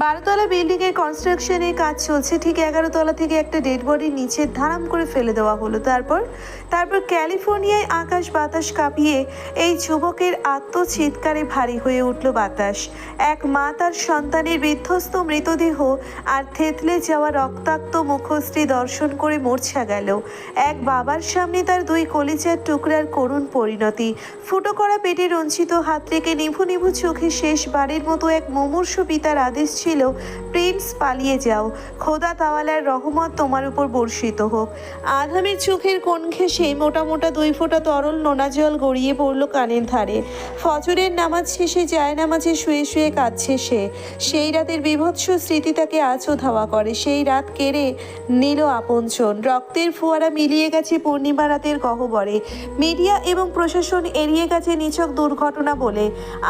12তলা building এর কনস্ট্রাকশনের কাজ চলছে। ঠিক 11 তলা থেকে একটা ডেড বডি নিচে ধারাম করে ফেলে দেওয়া হলো। তারপর ক্যালিফোর্নিয়ায় আকাশ বাতাস কাঁপিয়ে এই যুবকের আত্মচিৎকারে ভারী হয়ে উঠল বাতাস। এক মা তার সন্তানের বিধ্বস্ত মৃতদেহ আর থেতলে যাওয়া রক্তাক্ত মুখশ্রী দর্শন করে মূর্ছা গেল। এক বাবার সামনে তার দুই কলিজার টুকরার করুণ পরিণতি। ফুটো করা পেটে রঞ্জিত হাত রেখে নিভু নিভু চোখে শেষবারের মতো এক মুমূর্ষু পিতার আদেশ ছিল, প্রিন্স পালিয়ে যাও, খোদা তাওয়ালার রহমত তোমার উপর বর্ষিত হোক। আধামের চোখের কোণ ঘেঁষে মোটা মোটা 2 ফোঁটা তরল নোনা জল গড়িয়ে পড়ল কানের ধারে। ফজরের নামাজ শেষে জায়নামাজে শুয়ে শুয়ে কাঁদছে সে। সেই রাতের বিভৎস স্মৃতি তাকে আজও ধাওয়া করে। সেই রাত কেড়ে নিল আপনজন। রক্তের ফোয়ারা মিলিয়ে গেছে পূর্ণিমা রাতের গহ্বরে। মিডিয়া এবং প্রশাসন এড়িয়ে গেছে নিছক দুর্ঘটনা বলে।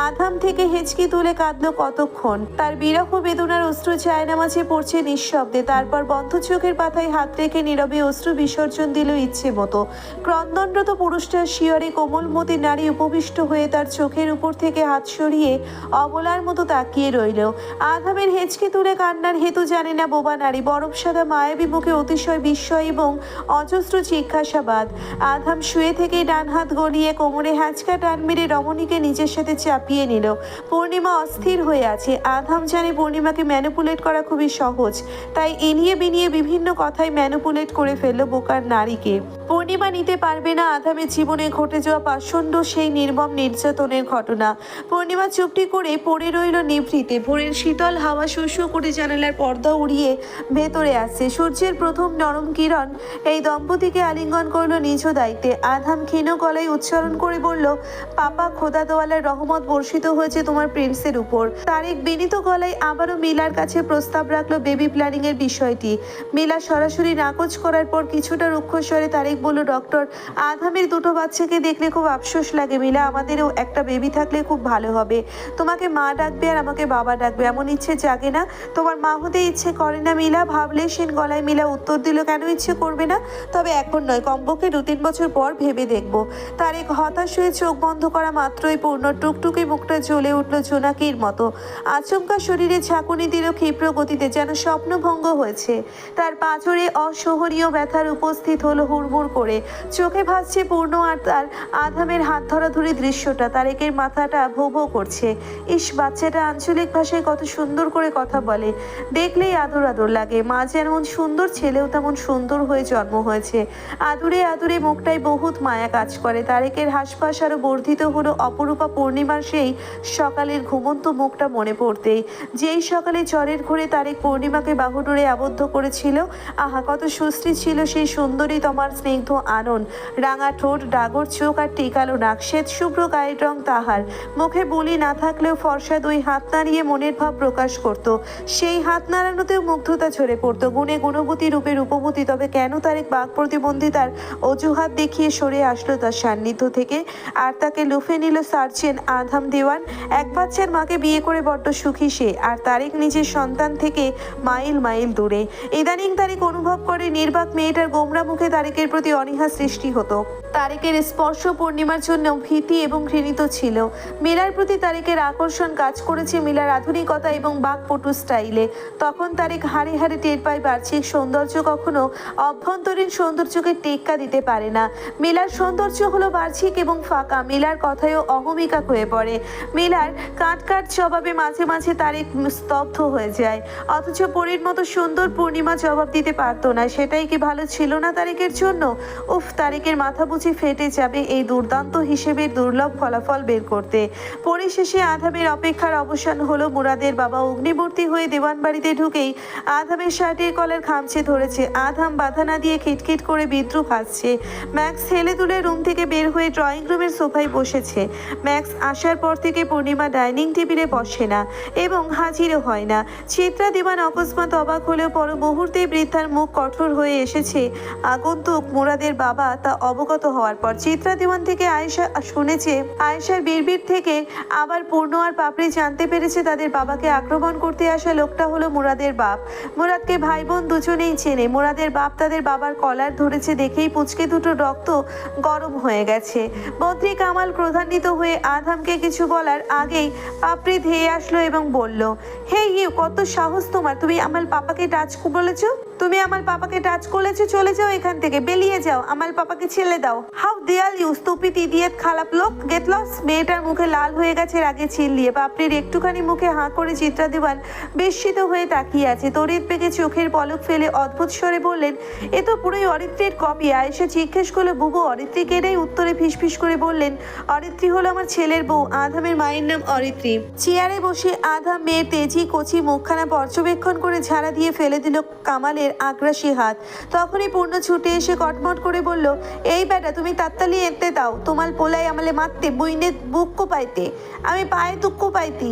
আধাম থেকে হেঁচকি তুলে কাঁদল কতক্ষণ। তার বিরহ বেদনার অশ্রু জায়নামাজে পড়ছে নিঃশব্দে। তারপর বন্ধ চোখের পাতায় হাত রেখে নীরবে অশ্রু বিসর্জন দিল ইচ্ছে মতো। ক্রন্দনরত পুরুষটার শিয়রে কোমলমতি নারী উপবিষ্ট হয়ে তার চোখের উপর থেকে হাত সরিয়ে অবলার মতো তাকিয়ে রইল। আধামের হেঁচকি তুলে কান্নার হেতু জানে না বোবা নারী। বরফ সাদা মায়াবী মুখে অতিশয় বিস্ময় এবং অজস্র জিজ্ঞাসাবাদ। আধাম শুয়ে থেকে ডান হাত গলিয়ে কোমরে হ্যাঁচকা টান মেরে রমণীকে নিজের সাথে চাপিয়ে নিল। পূর্ণিমা অস্থির হয়ে আছে। আধাম জানে পূর্ণিমাকে ম্যানিপুলেট করা খুবই সহজ, তাই এনিয়ে বিনিয়ে বিভিন্ন কথায় ম্যানিপুলেট করে ফেললো বোকার নারীকে। পূর্ণিমা নিতে পারবে না আধামের জীবনে ঘটে যাওয়া পাষণ্ড সেই নির্মম নির্যাতনের ঘটনা। পূর্ণিমা চুপটি করে পড়ে রইল নিভৃতে। ভোরের শীতল হাওয়া শু করে জানালার পর্দা উড়িয়ে ভেতরে আসছে। সূর্যের প্রথম নরম কিরণ এই দম্পতিকে আলিঙ্গন করলো নিজ দায়িত্বে। আধাম ক্ষীণ গলায় উচ্চারণ করে বলল, পাপা, খোদা দোয়ালার রহমত বর্ষিত হয়েছে তোমার প্রিন্সের উপর। তারেক বিনীত গলায় আবারও মিলার কাছে প্রস্তাব রাখলো বেবি প্ল্যানিং এর বিষয়টি। মিলা সরাসরি নাকচ করার পর কিছুটা রুক্ষ স্বরে তারেক বলল, ডক্টর, আধামের 2টো বাচ্চাকে দেখলে খুব আফসোস লাগে মিলা। আমাদেরও একটা বেবি থাকলে খুব ভালো হবে। তোমাকে মা ডাকবে আর আমাকে বাবা ডাকবে, এমন ইচ্ছে জাগে না? তোমার মা হতে ইচ্ছে করে না মিলা? ভাবলে সেন গলায় মিলা উত্তর দিল, কেন ইচ্ছে করবে না? তবে এখন নয়, কমপক্ষে 2-3 বছর পর ভেবে দেখবো। তারেক হতাশ হয়ে চোখ বন্ধ করা মাত্রই পূর্ণ টুকটুকে মুখটা জ্বলে উঠল জোনাকির মতো। আচমকা শরীরে ঝাঁকুনি দিল ক্ষিপ্র গতিতে, যেন স্বপ্নভঙ্গ হয়েছে। তার পাঁজরে অসহনীয় ব্যথার উপস্থিত হলো হুড়মুড় করে। চোখে ভাসছে পূর্ণ আর তার আধামের হাত ধরাধরি দৃশ্যটা। তারেকের মাথাটা ভো ভো করছে। ইস, বাচ্চাটা আঞ্চলিক ভাষায় কত সুন্দর করে কথা বলে, দেখলেই আদর আদর লাগে। মা যেমন সুন্দর, ছেলেও তেমন সুন্দর হয়ে জন্ম হয়েছে। আদুরে আদুরে মুখটাই বহুত মায়া কাজ করে। তারেকের হাসপাস আরো বর্ধিত হলো অপরূপা পূর্ণিমার সেই সকালের ঘুমন্ত মুখটা মনে পড়তেই। যেই সকালে জ্বরের ঘোরে তারেক পূর্ণিমাকে বাহুডোরে আবদ্ধ করেছিল। আহা, কত সুশ্রী ছিল সেই সুন্দরী তোমার স্নিগ্ধ আনন। রাঙা ঠোঁট, ডাগর চোখ আর টিকালো নাক, শ্বেত শুভ্র গায়ের রং তাহার। মুখে বুলি না থাকলেও ফর্সা 2 হাত নাড়িয়ে মনের ভাব প্রকাশ করত। সেই হাত নাড়ানোতেও মুগ্ধতা ঝরে পড়তো। গুণে গুণবতী, রূপে রূপবতী। তবে কেন তারেক বাক প্রতিবন্ধিতার অজুহাত দেখিয়ে সরে আসলো তার সান্নিধ্য থেকে, আর তাকে লুফে নিল সার্জেন্ট আধাম দেওয়ান। এক বাচ্চার মাকে বিয়ে করে বড্ড সুখী সে, আর তারেক নিজের সন্তান থেকে মাইল মাইল দূরে। ইদানিং তারেক অনুভব করে নির্বাক মেয়েটার গোমরা মুখে তারেকের প্রতি অনীহা সৃষ্টি হতো। তারেকের স্পর্শ পূর্ণিমার জন্য ভীতি এবং ঘৃণিত ছিল। মিলার প্রতি তারেকের আকর্ষণ কাজ করেছে মিলার আধুনিকতা এবং বাকপটু স্টাইলে। তখন তারেক হাড়ে হাড়ে টের পায় বাহ্যিক সৌন্দর্য কখনো অভ্যন্তরীণ সৌন্দর্যকে টেক্কা দিতে পারে না। মিলার সৌন্দর্য হলো বাহ্যিক এবং ফাঁকা। মিলার কথায়ও অহমিকা হয়ে পড়ে। মিলার কাট কাট জবাবে মাঝে মাঝে তারেক স্তব্ধ হয়ে যায়। অথচ পরীর মতো সুন্দর পূর্ণিমা জবাব দিতে পারতো না। সেটাই কি ভালো ছিল না তারেকের জন্য? উফ, তারেকের মাথা বুঝি ফেটে যাবে এই দুর্দান্ত হিসেবে দুর্লভ ফলাফল বের করতে। পরিশেষে আধামের অপেক্ষার অবসান হলো। মুরাদের বাবা অগ্নিমূর্তি হয়ে দেওয়ান বাড়িতে ঢুকেই আধামের শার্টের কলার খামচে ধরেছে। আধাম বাধা না দিয়ে খিটখিট করে বিদ্রুপ হাসছে। ম্যাক্স হেলে তুলে রুম থেকে বের হয়ে ড্রয়িং রুমের সোফায় বসেছে। ম্যাক্স আসার পর থেকে পূর্ণিমা ডাইনিং টেবিলে বসে না এবং হাজিরও হয় না। চিত্রা দেওয়ান অকস্মাৎ অবাক হলেও পর মুহূর্তেই বৃদ্ধার মুখ কঠোর হয়ে এসেছে আগন্তুক মুরাদের বাবা তা অবগত হওয়ার পর। চিত্রা দেওয়ান থেকে আয়েশা শুনেছে, আয়েশার বিড়বিড় থেকে আবার পূর্ণ আর পাপড়ি জানতে পেরেছে তাদের বাবাকে আক্রমণ করতে আসা লোকটা হলো মুরাদের বাপ। মুরাদকে ভাই বোন দুজনেই চেনে। মুরাদের বাপ তাদের বাবার কলার ধরেছে দেখেই পুচকে দুটো রক্ত গরম হয়ে গেছে। বদ্রি কামাল ক্রোধান্বিত হয়ে আধামকে কিছু বলার আগেই পাপড়ি ধেয়ে আসলো এবং বলল, হে ইউ, কত সাহস তোমার! তুমি আমার পাপাকে টাচ বলেছো? তুমি আমার পাপাকে টাচ করেছো? চলে যাও এখান থেকে, বেরিয়ে যাও, আমার পাপাকে ছেড়ে দাও। How dare you stupid idiot, খারাপ লোক, গেট লস। মেয়েটার মুখে লাল হয়ে গেছে রাগে চিল্লিয়ে। পাপড়ির একটুখানি মুখে হাঁ করে চিত্রা দেওয়ান বিস্মিত হয়ে তাকিয়ে আছে। তড়িৎ পেকে চোখের পলক ফেলে অদ্ভুত স্বরে বললেন, এ তো পুরোই অরিত্রীর কপি। আয়েশা জিজ্ঞেস করলো, বুবু অরিত্রী কেডাই? উত্তরে ফিসফিস করে বললেন, অরিত্রী হলো আমার ছেলের বউ, আধামের মায়ের নাম অরিত্রী। চেয়ারে বসে আধাম মেয়ের তেজি কচি মুখখানা পর্যবেক্ষণ করে ঝাড়া দিয়ে ফেলে দিল কামালের আগ্রাসী হাত। তখনই পূর্ণ ছুটে এসে কটমট করে বলল, এই বেটা তুমি তাত্তালি এতে দাও, তোমার পোলাই আমালে মারতে বইনে বুক পাইতে, আমি পায়ে দুঃখ পাইতি,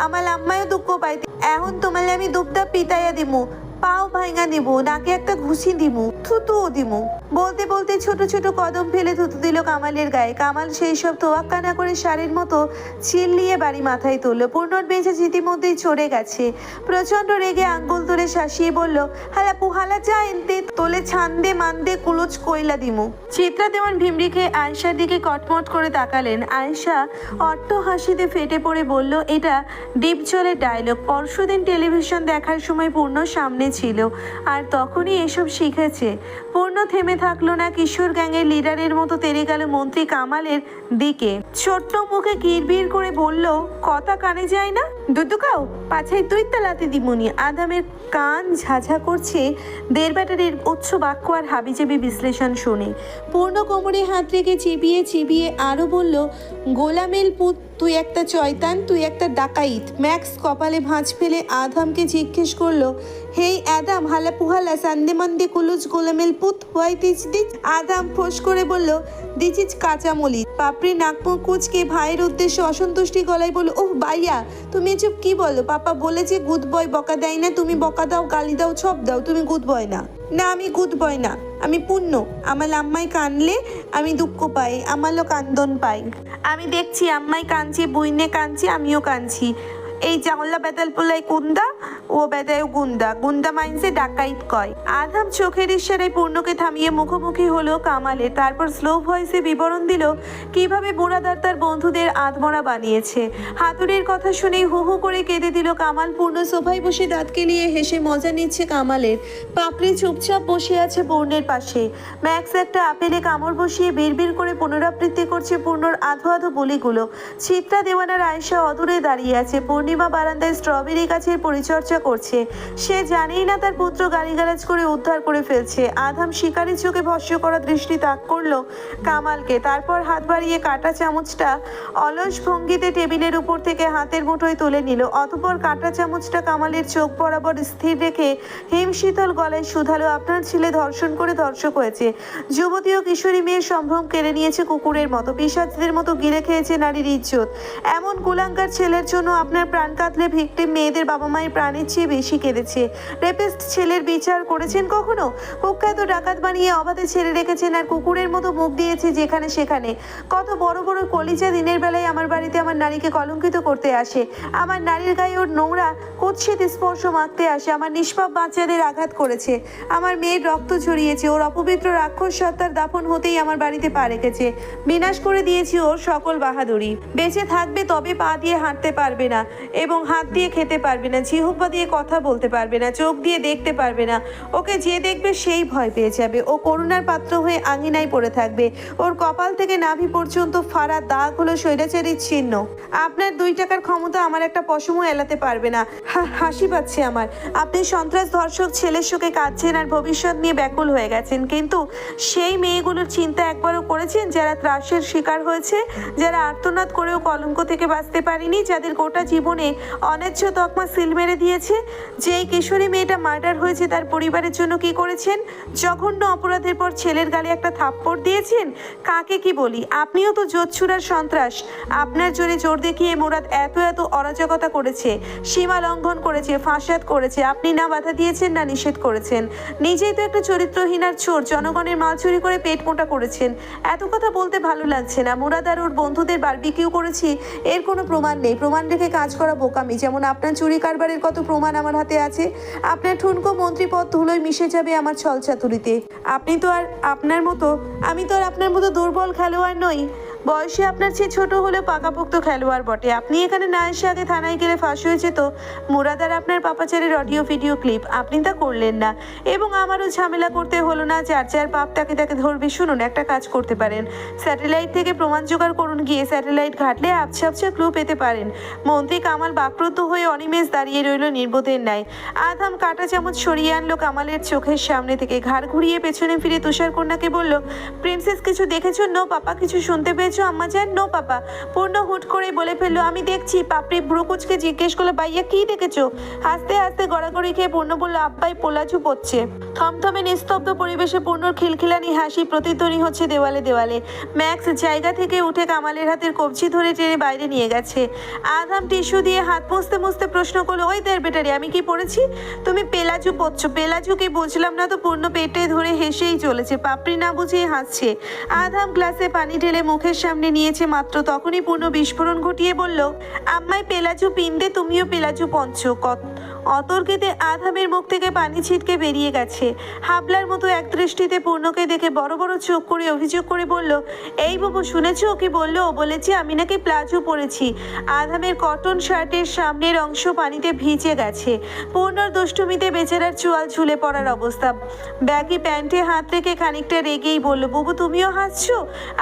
আমার আম্মায়ও দুঃখ পাইতি, এখন তোমালে আমি দুপদা পিতাইয়া দিমু, পাও ভাঙা দিব, নাকে একটা ঘুষি দিমু, থুতুও দিমু। বলতে বলতে ছোট ছোট কদম ফেলে থুতু দিল কামালের গায়ে। কামাল সেই সব তোয়াক্কা না করে শাড়ির মতো চিল্লিয়ে বাড়ি মাথায় তুললো। পূর্ণর মেজাজ ইতিমধ্যেই চড়ে গেছে। প্রচন্ড রেগে আঙ্গুল তুলে শাসিয়ে বলল, হালা পুহালা যা এনতে, তোলে ছান্দে মান্দে কুলুচ কইলা দিমু। চিত্রা দেওয়ান ভিমড়ি খেয়ে আয়েশার দিকে কটমট করে তাকালেন। আয়েশা অট্ট হাসিতে ফেটে পড়ে বলল, এটা ডিপ জলের ডায়লগ। পরশুদিন টেলিভিশন দেখার সময় পূর্ণ সামনে ছিল, আর তখনই এসব শিখেছে। পূর্ণ থেমে থাকলো না, কিশোর গ্যাংয়ের লিডারের মতো তেড়ে গেল মন্ত্রী কামালের দিকে। ছোট্ট মুখে কিরবির করে বলল, কথা কানে যায় না? দুদুকাও পাছাই তুই তালাতে দিমুনি। আদামের কান ঝাঝা করছে দেড় ব্যাটারির উচ্চ বাক্য আর হাবিজাবি বিশ্লেষণ শুনে। পূর্ণ কোমরে হাত রেখে চিবিয়ে চিবিয়ে আরো বলল, গোলামেল পুত, তুই একটা চয়তান, তুই একটা ডাকাইত। ম্যাক্স কপালে ভাঁজ ফেলে আদামকে জিজ্ঞেস করলো, হেই অ্যাদাম, হালা পুহালা সান্দে মান্দে কুলুজ গোলামেল পুত, হোয়াই দিচ দিচ? আদাম ফোঁস করে বলল, দিচ ইজ কাঁচামলি। পাপড়ি নাকমুখ কুচকে ভাইয়ের উদ্দেশ্যে অসন্তুষ্টি গলায় বলল, ওহ বাইয়া, তুমি এসব কি বলো? পাপা বলেছে গুড বয় বকা দেয় না, তুমি বকা দাও, গালি দাও, সব দাও, তুমি গুড বয় না। না, আমি গুড বয় না, আমি পূর্ণ। আমার আম্মাই কানলে আমি দুঃখ পাই, আমারও কান্দন পাই। আমি দেখছি আম্মাই কাঁদছে, বইনে কাঁদছে, আমিও কাঁদছি। এই জাংলা বেতাল পোলাই কুন্দা, ও বেদায় গুন্দা, গুন্দা মাইন্সে ডাকাইত কয়। আধাম চোখের ইশারায় পূর্ণকে থামিয়ে মুখোমুখি হলো কামালে। তারপর স্লো ভয়েসে বিবরণ দিল কিভাবে বুড়াদার তার বন্ধুদের আধমরা বানিয়েছে। হাতুড়ির কথা শুনেই হু হু করে কেঁদে দিল কামাল। পূর্ণ সোফায় বসে দাঁত কেলিয়ে হেসে মজা নিচ্ছে কামালের। পাপড়ি চুপচাপ বসে আছে পূর্ণের পাশে। ম্যাক্স একটা আপেলে কামড় বসিয়ে বিড়বিড় করে পুনরাবৃত্তি করছে পূর্ণর আধো আধো বলিগুলো। চিত্রা দেওয়ানার আয়েশা অদূরে দাঁড়িয়ে আছে। পূর্ণিমা বারান্দায় স্ট্রবেরি গাছের পরিচর্যা করছে। সে জানেই না তার পুত্র গালিগালাজ করে উদ্ধার করে ফেলছে। আধাম শিকারি চোখে ভস্য করা দৃষ্টি তাক করলো কামালকে। তারপর হাত বাড়িয়ে কাঁটা চামচটা অলস ভঙ্গিতে টেবিলের উপর থেকে হাতের মুঠোয় তুলে নিল। অতঃপর কাঁটা চামচটা কামালের চোখ বরাবর স্থির রেখে হিমশীতল গলায় শুধালো, আপনার ছেলে ধর্ষণ করে ধর্ষক হয়েছে। যুবতী ও কিশোরী মেয়ের সম্ভ্রম কেড়ে নিয়েছে কুকুরের মতো, পিশাচদের মতো গিলে খেয়েছে নারীর ইজ্জত। এমন কুলাঙ্গার ছেলের জন্য আপনার প্রাণ কাঁদলে ভিকটিম মেয়েদের বাবা মায়ের প্রাণের চেয়ে বেশি কেঁদেছে। রেপিস্ট ছেলের বিচার করেছেন কখনো? কুখ্যাত ডাকাত বানিয়ে অবাধে ছেড়ে রেখেছেন, আর কুকুরের মতো মুখ দিয়েছে যেখানে সেখানে। কত বড় বড় কলিজা দিনের বেলায় আমার বাড়িতে আমার নারীকে কলঙ্কিত করতে আসে, আমার নারীর গায়ে ওর নোংরা কুৎসিত স্পর্শ মাখতে আসে, আমার নিষ্পাপ বাচ্চাদের আঘাত করেছে, আমার মেয়ের রক্ত ঝরিয়েছে। ওর অপবিত্র রাক্ষস সত্তার দাফন হতেই আমার বাড়িতে পা রেখেছে। বিনাশ করে দিয়েছি ওর সকল বাহাদুরি। বেঁচে থাকবে তবে পা দিয়ে হাঁটতে পারবে না, এবং হাত দিয়ে খেতে পারবে না, জিহ্বা দিয়ে কথা বলতে পারবে না, চোখ দিয়ে দেখতে পারবে না। ওকে যে দেখবে সেই ভয় পেয়ে যাবে। ও করুণার পাত্র হয়ে আঙিনায় পড়ে থাকবে। ওর কপাল থেকে নাভি পর্যন্ত ফাড়া দাগ হলো স্বৈরাচারীর চিহ্ন। আপনার 2 টাকার ক্ষমতা আমার একটা পশমও এলাতে পারবে না। হাসি পাচ্ছে আমার। আপনি সন্ত্রাস ধর্ষক ছেলের শোকে কাঁদছেন আর ভবিষ্যৎ নিয়ে ব্যাকুল হয়ে গেছেন, কিন্তু সেই মেয়েগুলোর চিন্তা একবারও করেছেন যারা ত্রাসের শিকার হয়েছে, যারা আর্তনাদ করেও কলঙ্ক থেকে বাঁচতে পারেনি, যাদের গোটা জীবনে অন্যায্য তকমা সিল মেরে দিয়েছে? যেই কিশোরী মেয়েটা মার্ডার হয়েছে তার পরিবারের জন্য কি করেছেন? জঘন্য অপরাধের পর ছেলের গালে একটা থাপ্পড় দিয়েছেন। কাকে কি বলি? আপনিও তো জোচ্ছুরার সন্ত্রাস। আপনার জোরে জোর দেখিয়ে মোরাদ এত এত অরাজকতা করেছে, সীমা লঙ্ঘন করেছে, ফাঁসাদ করেছে। আপনি না বাধা দিয়েছেন না নিষেধ করেছেন। নিজেই তো একটা চরিত্রহীন আর চোর, জনগণের মাল চুরি করে পেট মোটা করেছেন। এত কথা বলতে ভালো লাগছে না। মুরাদ আর ওর বন্ধুদের বারবিকিউ করেছি, এর কোনো প্রমাণ নেই। প্রমাণ রেখে কাজ করা বোকামি। যেমন আপনার চুরি কারবারের কত প্রমাণ আমার হাতে আছে। আপনার ঠুনকো মন্ত্রীপদ ধুলোয় মিশে যাবে আমার ছলচাতুরিতে। আমি তো আর আপনার মতো দুর্বল খেলোয়াড় নই। বয়সে আপনার চেয়ে ছোট হলেও পাকাপোক্ত খেলোয়াড় বটে। আপনি এখানে না এসে আগে থানায় গেলে ফাঁস হয়েছে তো মুরাদার আপনার পাপাচারের অডিও ভিডিও ক্লিপ, আপনি তা করলেন না এবং আমারও ঝামেলা করতে হলো না। যার যার পাপ তাকে তাকে ধরবে। শুনুন, একটা কাজ করতে পারেন, স্যাটেলাইট থেকে প্রমাণ জোগাড় করুন, গিয়ে স্যাটেলাইট ঘাটলে আবছা আবছা ক্লু পেতে পারেন। মন্ত্রী কামাল বাক্রুদ্ধ হয়ে অনিমেষ দাঁড়িয়ে রইল নির্বোধের ন্যায়। আধাম কাঁটা চামচ সরিয়ে আনলো কামালের চোখের সামনে থেকে, ঘাড় ঘুরিয়ে পেছনে ফিরে তুষার কন্যাকে বলল, প্রিন্সেস কিছু দেখেছো? No papa. কিছু শুনতে পেয়েছো আম্মা জান? No papa. পূর্ণ হুট করে বলে ফেললো, আমি দেখছি। পাপড়ি ভ্রুকুচকে জিজ্ঞেস করলো, ভাইয়া কি দেখেছো? হাসতে হাসতে গড়াগড়ি খেয়ে পূর্ণ বলল, আব্বাই পোলাচু পড়ছে। থমথমে নিস্তব্ধ পরিবেশে পূর্ণর খিলখিলানি হাসি প্রতিধ্বনি হচ্ছে দেওয়ালে দেওয়ালে। ম্যাক্স জায়গা থেকে উঠে কামালের হাতের কবজি ধরে টেনে বাইরে নিয়ে গেছে। আধাম টিস্যু দিয়ে হাত মুছতে মুছতে প্রশ্ন করলো, ওই দের বেটারি আমি কি পড়েছি? তুমি পেলাজু পড়ছো। পেলাজু কি বুঝলাম না তো। পূর্ণ পেটে ধরে হেসেই চলেছে, পাপড়ি না বুঝিয়ে হাসছে। আধাম গ্লাসে পানি ঢেলে মুখের সামনে নিয়েছে মাত্র তখনই পূর্ণ বিস্ফোরণ ঘটিয়ে বলল, আম্মাই পেলাজু পিন্দে, তুমিও পেলাজু পঞ্চ। অতর্কিতে আধামের মুখ থেকে পানি ছিটকে বেরিয়ে গেছে। হাবলার মতো এক দৃষ্টিতে পূর্ণকে দেখে বড় বড় চোখ করে অভিযোগ করে বলল, এই বাবু শুনেছো ও কি বললো? ও বলেছে আমি নাকি প্লাজো পরেছি। আধামের কটন শার্টের সামনের অংশ পানিতে ভিজে গেছে। পূর্ণর দুষ্টুমিতে বেচারার চোয়াল ঝুলে পড়ার অবস্থা। ব্যাগি প্যান্টে হাত রেখে খানিকটা রেগেই বলল, বাবু তুমিও হাসছো?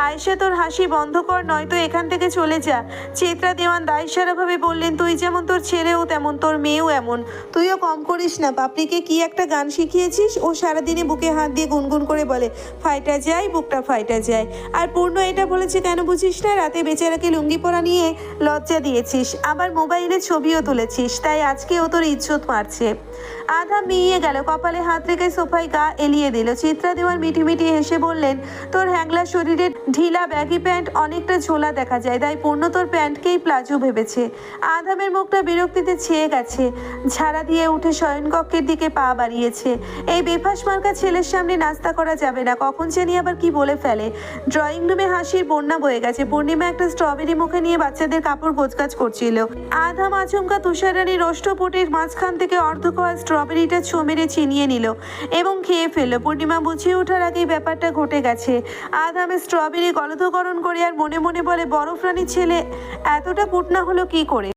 আয়েশা তোর হাসি বন্ধ কর, নয়তো এখান থেকে চলে যা। চিত্রা দেওয়ান দায়সারাভাবে বললেন, তুই যেমন তোর ছেলেও তেমন, তোর মেয়েও এমন। তুইও কম করিস না। পাপড়িকে কি একটা গান শিখিয়েছিস? ও সারাদিনে বুকে হাত দিয়ে গুনগুন করে বলে, ফাইটা যায় বুকটা ফাইটা যায়। আর পূর্ণ এটা বলেছে কেন বুঝিস না? রাতে বেচারাকে লুঙ্গি পরা নিয়ে লজ্জা দিয়েছিস, আবার মোবাইলে ছবিও তুলেছিস, তাই আজকে ও তোর ইজ্জত মারছে। আধা মিইয়ে গেল, কপালে হাত রেখে সোফায় গা এলিয়ে দিল। চিত্রা দেওয়ার মিটিমিটি হেসে বললেন, তোর হ্যাংলা শরীরে ঢিলা ব্যাগি প্যান্ট অনেকটা ঝোলা দেখা যায়, তাই পূর্ণ তোর প্যান্টকেই প্লাজো ভেবেছে। আধামের মুখটা বিরক্তিতে ছেয়ে গেছে। ঝাড়া দিয়ে উঠে শয়নকক্ষের দিকে পা বাড়িয়েছে। এই বেফাস মার্কা ছেলের সামনে নাস্তা করা যাবে না, কখন জানি আবার কি বলে ফেলে। ড্রয়িং রুমে হাসির বন্যা বয়ে গেছে। পূর্ণিমা একটা স্ট্রবেরি মুখে নিয়ে বাচ্চাদের কাপড় গোছগাছ করছিল। আধাম আচমকা তুষারানীর ওষ্ঠপুটের মাঝখান থেকে অর্ধকোয়া স্ট্রবেরিটা ছো মেরে ছিনিয়ে নিল এবং খেয়ে ফেলল। পূর্ণিমা বুঝিয়ে ওঠার আগেই ব্যাপারটা ঘটে গেছে। আধামের স্ট্রবেরি গলধকরণ করে আর মনে মনে বলে, বরফ রানীর ছেলে এতটা কুটনা হলো কি করে?